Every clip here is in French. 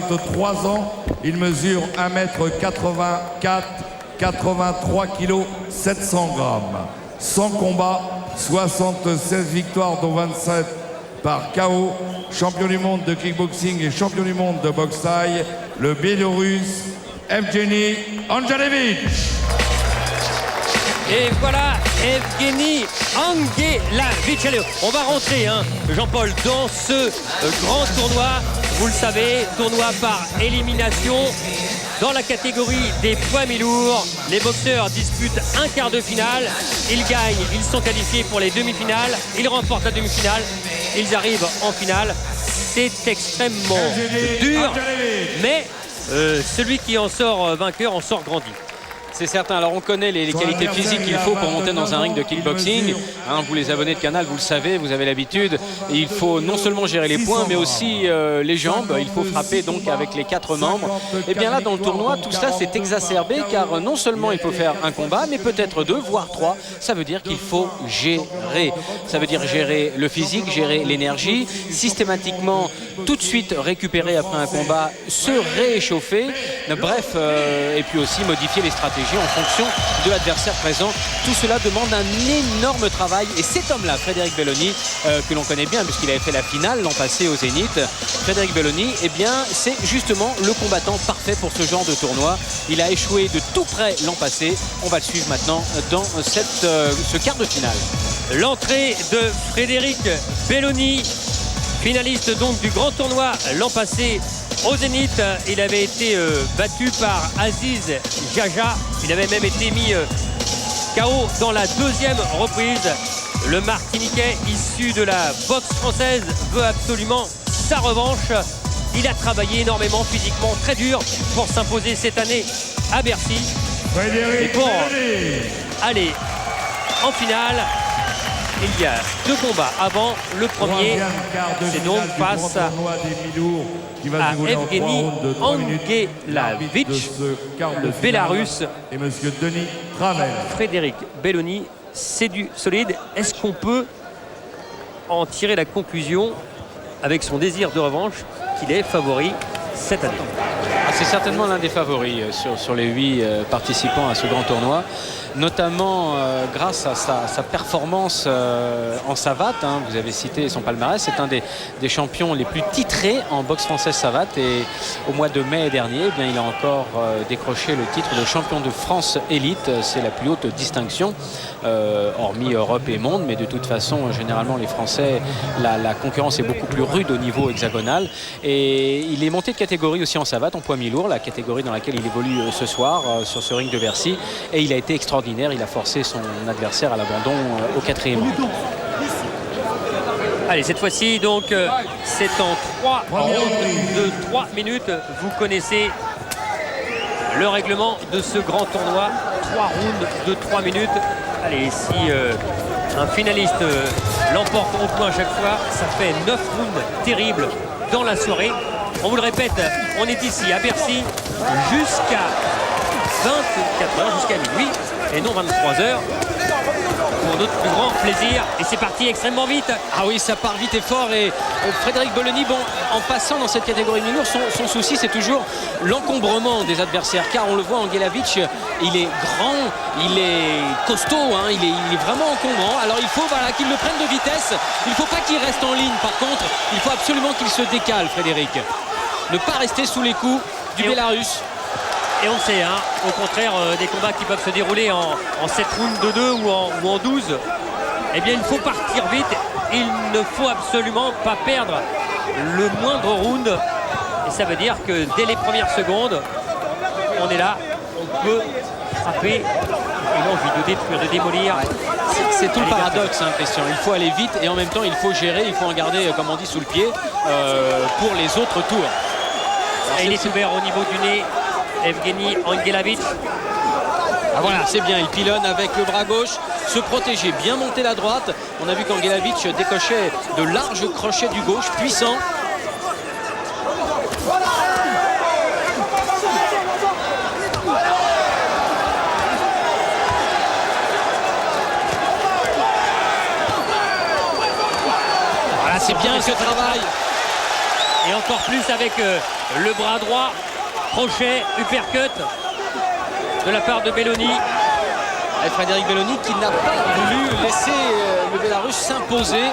3 ans, il mesure 1m84, 83 kg, 700 grammes. 100 combats, 76 victoires dont 27 par KO. Champion du monde de kickboxing et champion du monde de boxe thaï, le Biélorusse Evgeny Angelevich. Et voilà Evgeny Angelevich. Allez, on va rentrer, Jean-Paul, dans ce grand tournoi. Vous le savez, tournoi par élimination. Dans la catégorie des poids mi-lourds, les boxeurs disputent un quart de finale. Ils gagnent, ils sont qualifiés pour les demi-finales. Ils remportent la demi-finale. Ils arrivent en finale. C'est extrêmement dur, mais celui qui en sort vainqueur en sort grandi. C'est certain. Alors on connaît les qualités physiques qu'il faut pour monter dans un ring de kickboxing. Vous les abonnés de Canal, vous le savez, vous avez l'habitude. Il faut non seulement gérer les poings, mais aussi les jambes. Il faut frapper donc avec les 4 membres. Et bien là, dans le tournoi, tout ça s'est exacerbé, car non seulement il faut faire un combat, mais peut-être 2, voire 3. Ça veut dire qu'il faut gérer. Ça veut dire gérer le physique, gérer l'énergie, systématiquement tout de suite récupérer après un combat, se réchauffer. Bref, et puis aussi modifier les stratégies en fonction de l'adversaire présent. Tout cela demande un énorme travail. Et cet homme-là, Frédéric Belloni, que l'on connaît bien puisqu'il avait fait la finale l'an passé au Zénith, Frédéric Belloni, eh bien, c'est justement le combattant parfait pour ce genre de tournoi. Il a échoué de tout près l'an passé. On va le suivre maintenant dans ce quart de finale. L'entrée de Frédéric Belloni, finaliste donc du grand tournoi l'an passé au Zénith. Il avait été battu par Aziz Jaja. Il avait même été mis KO dans la 2e reprise. Le Martiniquais, issu de la boxe française, veut absolument sa revanche. Il a travaillé énormément physiquement, très dur, pour s'imposer cette année à Bercy. Et pour aller en finale, il y a 2 combats avant. Le premier, c'est donc face à Evgeny Angelevich, le Bélarus. Et monsieur Denis Travel. Frédéric Belloni, c'est du solide. Est-ce qu'on peut en tirer la conclusion, avec son désir de revanche, qu'il est favori cette année? C'est certainement l'un des favoris sur les 8 participants à ce grand tournoi, notamment grâce à sa performance en savate. Vous avez cité son palmarès, c'est un des champions les plus titrés en boxe française savate, et au mois de mai dernier, eh bien, il a encore décroché le titre de champion de France élite. C'est la plus haute distinction, hormis Europe et monde, mais de toute façon, généralement les Français, la concurrence est beaucoup plus rude au niveau hexagonal, et il est monté de catégorie aussi en savate, en poids mi-lourd, la catégorie dans laquelle il évolue ce soir sur ce ring de Bercy, et il a été extraordinaire. Il a forcé son adversaire à l'abandon au 4e round. Allez, cette fois-ci, donc, c'est en 3 rounds de 3 minutes. Vous connaissez le règlement de ce grand tournoi. 3 rounds de 3 minutes. Allez, si un finaliste l'emporte au point à chaque fois, ça fait 9 rounds terribles dans la soirée. On vous le répète, on est ici à Bercy jusqu'à 24h, jusqu'à minuit, et non 23h, pour notre plus grand plaisir. Et c'est parti extrêmement vite. Ah oui, ça part vite et fort. Et Frédéric Belloni, bon, en passant dans cette catégorie mi-lourd, son souci, c'est toujours l'encombrement des adversaires, car on le voit, Angelevich, il est grand, il est costaud, il est vraiment encombrant. Alors il faut qu'il le prenne de vitesse. Il ne faut pas qu'il reste en ligne. Par contre, il faut absolument qu'il se décale, Frédéric. Ne pas rester sous les coups du Bélarus. Et on le sait, au contraire des combats qui peuvent se dérouler en 7 rounds de 2 ou en 12, eh bien il faut partir vite. Il ne faut absolument pas perdre le moindre round. Et ça veut dire que dès les premières secondes, on est là, on peut frapper, et l'envie de détruire, de démolir. C'est tout le paradoxe, Christian. Il faut aller vite et en même temps il faut gérer, il faut en garder, comme on dit, sous le pied pour les autres tours. Alors, il est ouvert au niveau du nez, Evgeny Angelevich. Ah voilà, c'est bien, il pilonne avec le bras gauche, se protéger, bien monter la droite. On a vu qu'Angelevich décochait de larges crochets du gauche, puissant. Voilà, c'est bien ce travail. Et encore encore plus avec le bras droit. Crochet, uppercut de la part de Belloni. Et Frédéric Belloni qui n'a pas voulu laisser le Bélarus s'imposer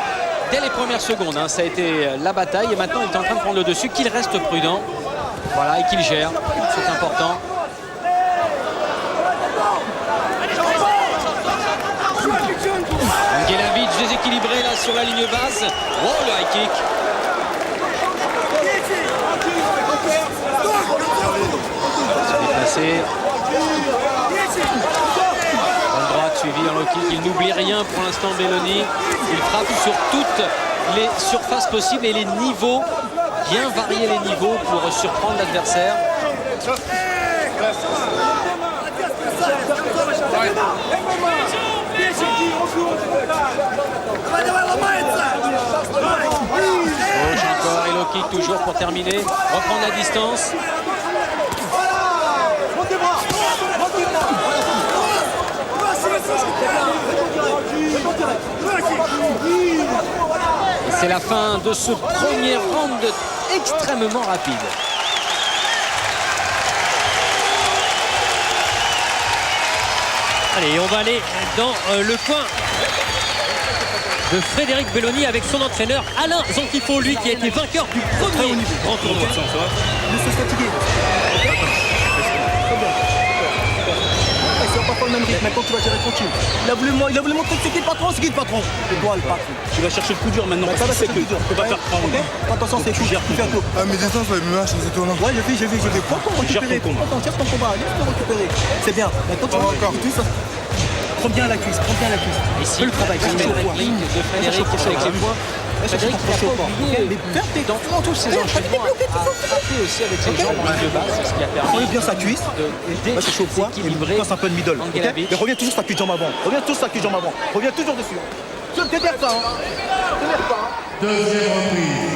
dès les premières secondes. Ça a été la bataille et maintenant il est en train de prendre le dessus, qu'il reste prudent. Voilà, et qu'il gère, c'est important. Angelavic déséquilibré là sur la ligne basse. Oh, le high kick. Se déplacer. Bonne droite suivie en low kick. Il n'oublie rien pour l'instant Belloni. Il frappe sur toutes les surfaces possibles et les niveaux. Bien varier les niveaux pour surprendre l'adversaire. Gauche encore et low kick toujours pour terminer. Reprendre la distance. C'est la fin de ce premier round extrêmement rapide. Allez, on va aller dans le coin de Frédéric Belloni avec son entraîneur Alain Zanquifo, lui qui a été vainqueur du premier grand tournoi. Pas le même rythme, maintenant tu vas gérer tranquille. Il a voulu montrer que c'est qui le patron, c'est qui le patron? C'est toi le patron. Tu vas chercher le coup dur maintenant, parce que c'est que tu peux pas faire 3 rounds. Attention, c'est fou, tu fais un coup. Ah, mes distances, ouais, MMA, c'est tournant. Ouais, j'ai vu. Prends ton récupérer. Prends ton combat, laisse te récupérer. C'est bien. Maintenant tu vas encore tout ça. Prends bien la cuisse, Ici, le travail, c'est une réplique de Frédéric avec les points. Frédéric qui n'a pas oublié dans tous ses enchaînements à frapper aussi avec ses jambes en ligne de base, c'est ce qui a permis Prends bien sa cuisse, va chercher au poids, et passe un peu de middle. Angelavic. Et reviens toujours sur ta cuisse jambe avant. Reviens toujours dessus. Tu ne t'énerves pas. Deuxième reprise.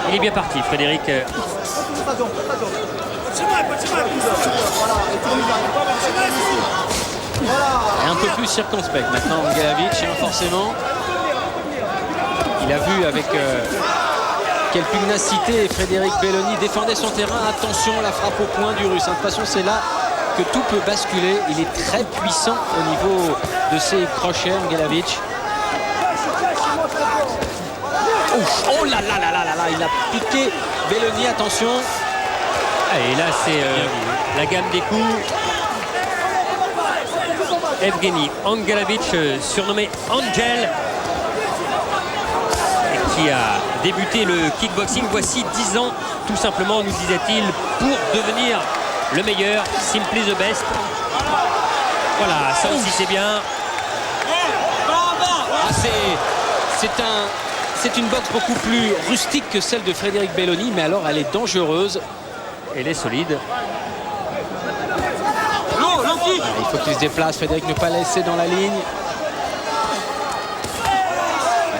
Il est bien parti, Frédéric. Et un peu plus circonspect maintenant Angelavic, forcément. Il a vu avec quelle pugnacité Frédéric Belloni défendait son terrain. Attention, la frappe au point du Russe. De toute façon, c'est là que tout peut basculer. Il est très puissant au niveau de ses crochets, Angelavic. Ouf, oh là là là là là là, il a piqué Belloni, attention. Et là, c'est la gamme des coups. Evgeny Angelavic, surnommé Angel, qui a débuté le kickboxing voici 10 ans, tout simplement, nous disait-il, pour devenir le meilleur, simply the best. Voilà, ça aussi c'est bien. Ah, c'est une boxe beaucoup plus rustique que celle de Frédéric Belloni, mais alors elle est dangereuse. Elle est solide. Il faut qu'il se déplace, Frédéric, ne pas laisser dans la ligne.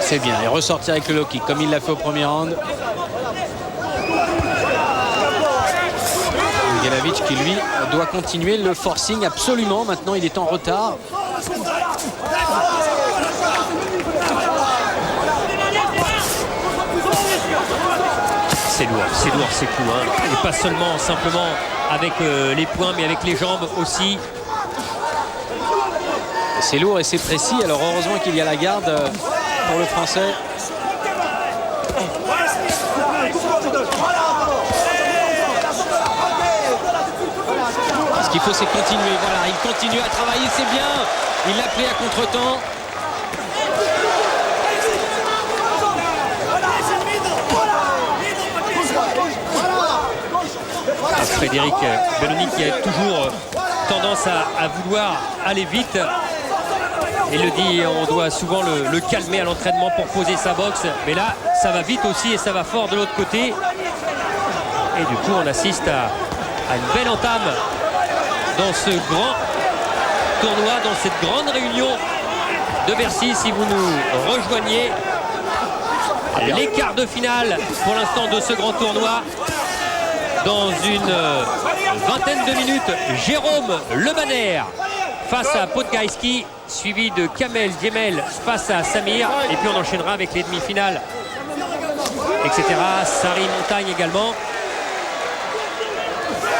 C'est bien, et ressortir avec le low kick comme il l'a fait au premier round. Angelavic qui lui doit continuer le forcing absolument. Maintenant il est en retard. C'est lourd ces coups, hein. Et pas seulement simplement avec les poings, mais avec les jambes aussi. C'est lourd et c'est précis. Alors heureusement qu'il y a la garde pour le Français. Ce qu'il faut, c'est continuer. Voilà, il continue à travailler, c'est bien. Il l'a pris à contre-temps. Frédéric Belloni qui a toujours tendance à vouloir aller vite. Il le dit, on doit souvent le calmer à l'entraînement pour poser sa boxe. Mais là, ça va vite aussi et ça va fort de l'autre côté. Et du coup, on assiste à une belle entame dans ce grand tournoi, dans cette grande réunion de Bercy. Si vous nous rejoignez, les quarts de finale pour l'instant de ce grand tournoi. Dans une vingtaine de minutes, Jérôme Le Banner face à Podgajski, suivi de Kamel Djemel face à Samir. Et puis on enchaînera avec les demi-finales, etc. Sari Montagne également.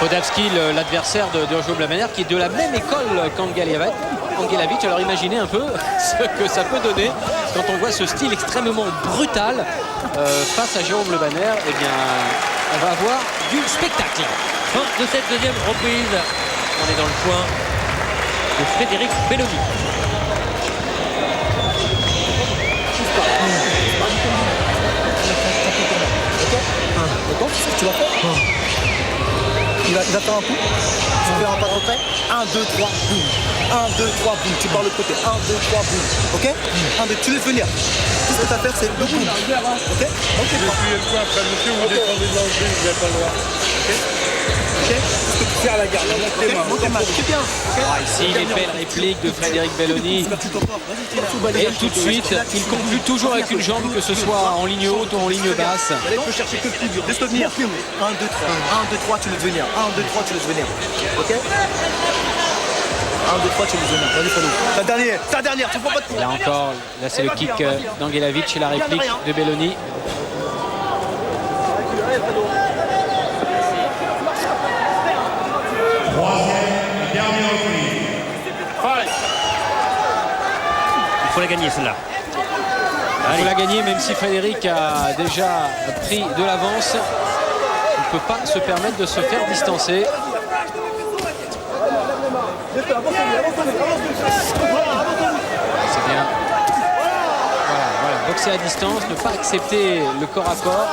Podavski, l'adversaire de Jojo Blamener, qui est de la même école qu'Angelavic. Alors imaginez un peu ce que ça peut donner quand on voit ce style extrêmement brutal face à Jérôme Le Banner. Eh bien, on va avoir du spectacle. Fin de cette deuxième reprise. On est dans le coin de Frédéric Belloni. D'accord, c'est ce que tu vas faire. Il va faire un coup. Tu fais un pas de retrait. 1, 2, 3, boum. 1, 2, 3, boum. Tu pars de l'autre côté. 1, 2, 3, boum. Ok 1, 2, tu laisses venir. Tout ce que tu as à faire, c'est le boum. Ok. Ok. Appuyez le coup après le monsieur, vous descendez dans le jeu, vous n'avez pas le droit. Ok. Ok. Parce que tu fais à la garde. Montez mal. C'est bien. Ici, les belles répliques de Frédéric Belloni. Et tout de suite, il conclut toujours avec une jambe, que ce soit en ligne haute ou en ligne basse. Allez, tu peux chercher que le plus dur. Laisse le venir. 1, 2, 3. 1, 2, 3, tu laisses venir. 1, 2, 3, tu laisses venir. Ok 1, 2, 3, tu laisses venir. Vas-y, Fado. Ta dernière, tu ne prends pas de coup. Là encore, là c'est le kick d'Angelavic et la réplique de Belloni. Troisième et dernière reprise. Il faut la gagner celle-là. Il faut la gagner, même si Frédéric a déjà pris de l'avance. Il ne peut pas se permettre de se faire distancer. C'est bien. Voilà, boxer à distance, ne pas accepter le corps à corps.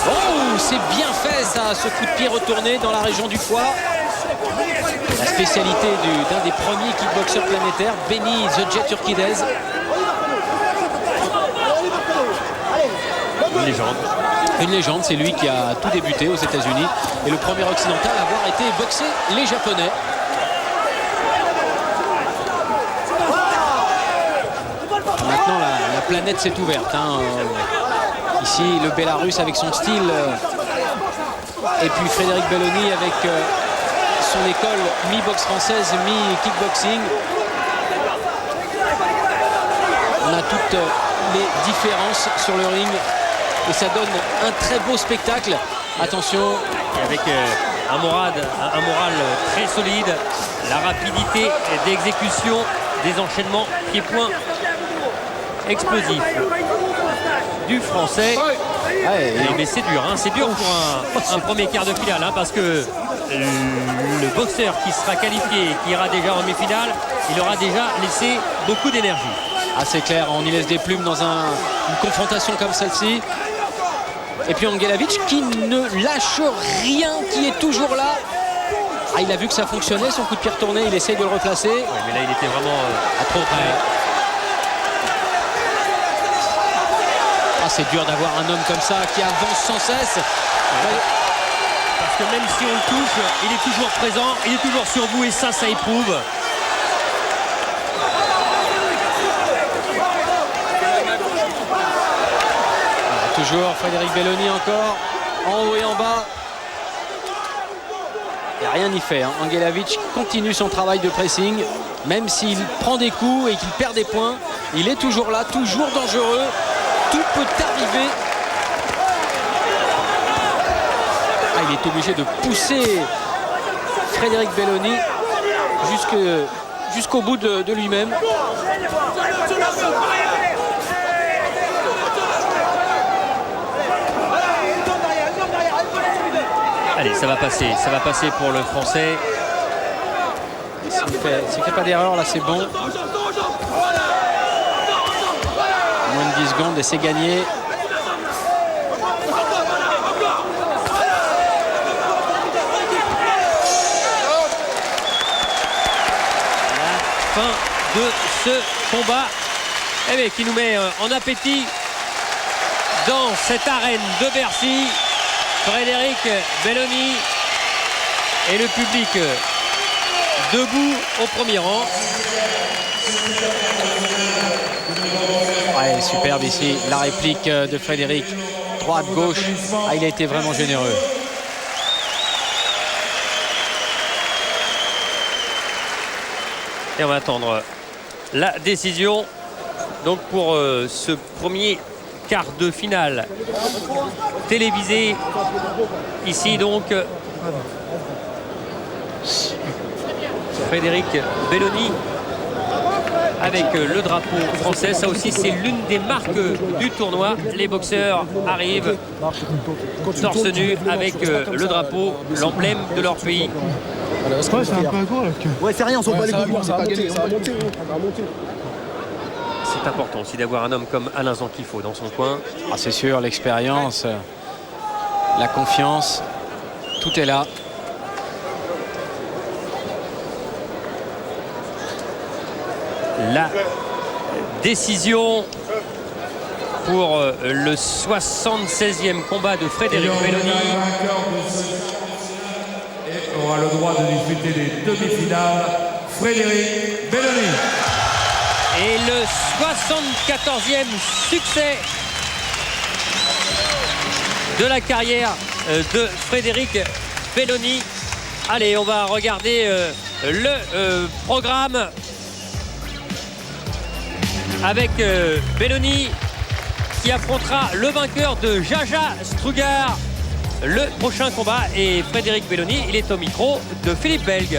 Oh, c'est bien fait ça, ce coup de pied retourné dans la région du foie. La spécialité d'un des premiers kickboxers planétaires, Benny The Jet Urquidez. Une légende. Une légende, c'est lui qui a tout débuté aux États-Unis et le premier occidental à avoir été boxé les Japonais. Maintenant, la planète s'est ouverte. Ici, le Bélarus avec son style. Et puis Frédéric Belloni avec son école mi-boxe française, mi-kickboxing. On a toutes les différences sur le ring. Et ça donne un très beau spectacle. Attention. Et avec un moral très solide, la rapidité d'exécution, des enchaînements pieds-points explosifs du français. Mais c'est dur pour un premier quart de finale, une parce que le boxeur qui sera qualifié, qui ira déjà en demi-finale, il aura déjà laissé beaucoup d'énergie. Ah, c'est clair, on y laisse des plumes dans une confrontation comme celle-ci. Et puis Angelavic qui ne lâche rien, qui est toujours là. Ah, il a vu que ça fonctionnait, son coup de pied retourné, il essaye de le replacer. Oui, mais là il était vraiment à trop près. Ah, c'est dur d'avoir un homme comme ça qui avance sans cesse. Parce que même si on le touche, il est toujours présent, il est toujours sur vous et ça éprouve. Toujours Frédéric Belloni encore, en haut et en bas. Il n'y a rien n'y fait. Angelavic continue son travail de pressing. Même s'il prend des coups et qu'il perd des points, il est toujours là, toujours dangereux. Tout peut arriver. Ah, il est obligé de pousser Frédéric Belloni jusqu'au bout de lui-même. Allez, ça va passer pour le Français. S'il ne fait pas d'erreur, là c'est bon. Moins de 10 secondes et c'est gagné. La fin de ce combat, qui nous met en appétit dans cette arène de Bercy. Frédéric Belloni et le public debout au premier rang. Ouais, superbe ici, la réplique de Frédéric. Droite, gauche, il a été vraiment généreux. Et on va attendre la décision donc pour ce premier quart de finale télévisé ici donc. Frédéric Belloni avec le drapeau français. Ça aussi, c'est l'une des marques du tournoi. Les boxeurs arrivent torse nu avec le drapeau, l'emblème de leur pays. Ouais, c'est un peu gros là. Ouais, c'est rien, on s'en bat les couilles. C'est pas gagné. C'est important aussi d'avoir un homme comme Alain Zankifo dans son coin. Ah, c'est sûr, l'expérience, la confiance, tout est là. La décision pour le 76e combat de Frédéric Belloni. Et aura le droit de disputer les demi-finales. Frédéric Belloni. Et le 74e succès de la carrière de Frédéric Belloni. Allez, on va regarder le programme avec Belloni qui affrontera le vainqueur de Jaja Strugar. Le prochain combat, et Frédéric Belloni, il est au micro de Philippe Belge.